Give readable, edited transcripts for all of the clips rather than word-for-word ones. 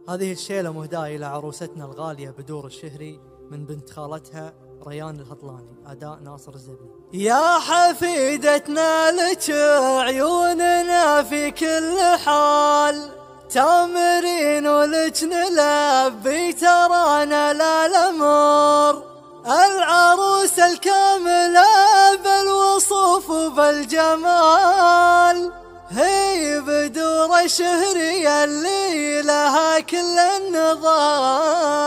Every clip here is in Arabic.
هذه الشيلة مهداة إلى عروستنا الغالية بدور الشهري من بنت خالتها ريان الهطلاني، أداء ناصر الزبي. يا حفيدتنا لك عيوننا في كل حال، تامرين ولك نلبي ترانا لا الأمور، العروس الكاملة بالوصوف وبالجمال، هي بدور الشهرية اللي لها كل النظار.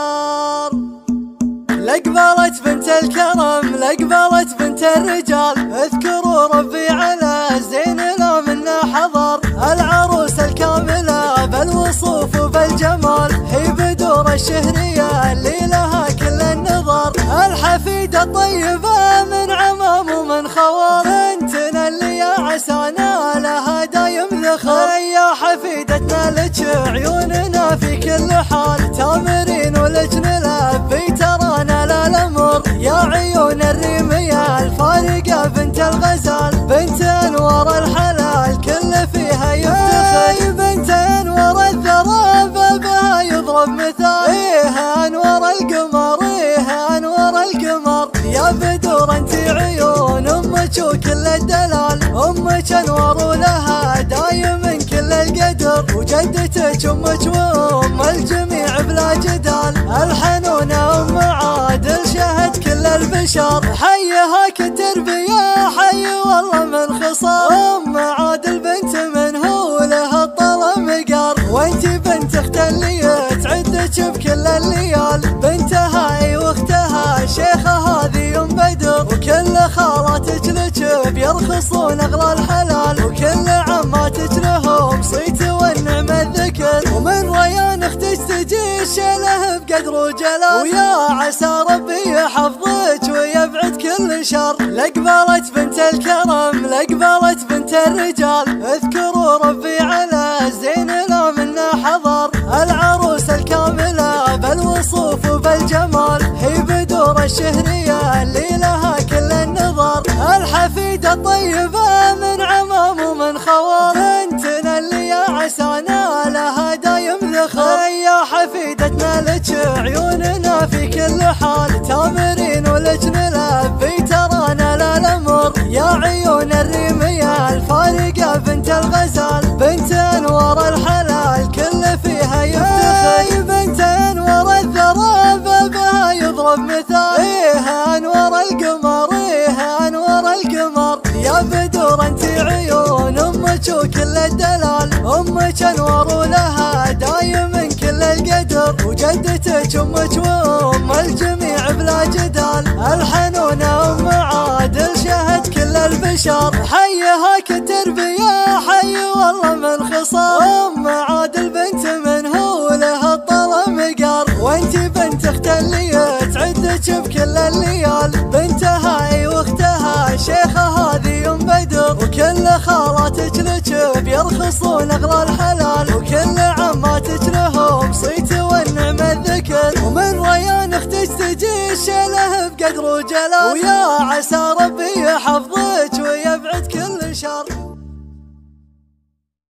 لقبلت بنت الكرم لقبلت بنت الرجال، اذكروا ربي على زين لا منا حضر، العروس الكاملة بالوصوف وبالجمال، هي بدور الشهرية اللي لها كل النظر، الحفيدة الطيبة من عمام ومن خوار، انتنا اللي يا عسانا لها دايم ذخر. يا حفيدتنا لك عيوننا في كل حال، تامرين ولك نلبي ترانا لا الأمر، يا عيون الريمية الفارقة بنت الغزال، بنت انوار الحلال كل فيها يفتخر، بنت انوار الثرى بابها يضرب مثال، ايه انوار القمر ايه انوار القمر، يا بدور انت عيون امك وكل الدلال، امك انوار ولها دايم كل القدر، وجدتك امك وام الجميع بلا جدال، الحنونة ام عادل شهد كل البشر، حيها كتربية حي والله من خصال، ام عادل بنت من هو لها الطلا مقار، وانت بنت اخت اللي تعدك بكل الليال، بنتها اي واختها شيخة هذه ام بدر، وكل خالاتك لك بيرخصون اغلى الحلال، وكل عماتك لهم صيت والنعم الذكر، ومن ريان اختك تجي الشيله بقدر وجلال، ويا عسى ربي يحفظك ويبعد كل شر. لقبلت بنت الكرم لقبلت بنت الرجال، اذكروا ربي على زين لا منا حضر، العروس الكاملة بالوصوف وبالجمال، هي بدور الشهرية اللي لها كل النظر، الحفيدة الطيبة من عمام ومن خوار، انتنا اللي يا عسانا لها دايم ذخر. يا حفيدتنا لك عيوننا في كل حال، تامرين ولك نلبي ترانا لا الأمر، يا عيون الريمية الفارقة بنت الغزال، بنت انوار الحلال كل فيها يفتخر، بنت انوار الثرى بابها يضرب مثال، ايه انوار القمر ايه انوار القمر، يا بدور انت عيون امك وكل الدلال، امك انوار ولها دايم كل القدر، وجدتك امك وام الجميع بلا جدال، الحنونة ام عادل شهد كل البشر، حيها كتربية حي والله من خصال، ام عادل بنت من هو لها الطلا مقار، وانت بنت اخت اللي تعدك بكل الليال، بنتها اي واختها شيخة هذه ام بدر، وكل خالاتك لك بيرخصون اغلى الحلال، وكل عماتك لهم صيت والنعم الذكر، ومن ريان اختك تجي الشيله بقدر وجلال، ويا عسى ربي يحفظك ويبعد كل شر.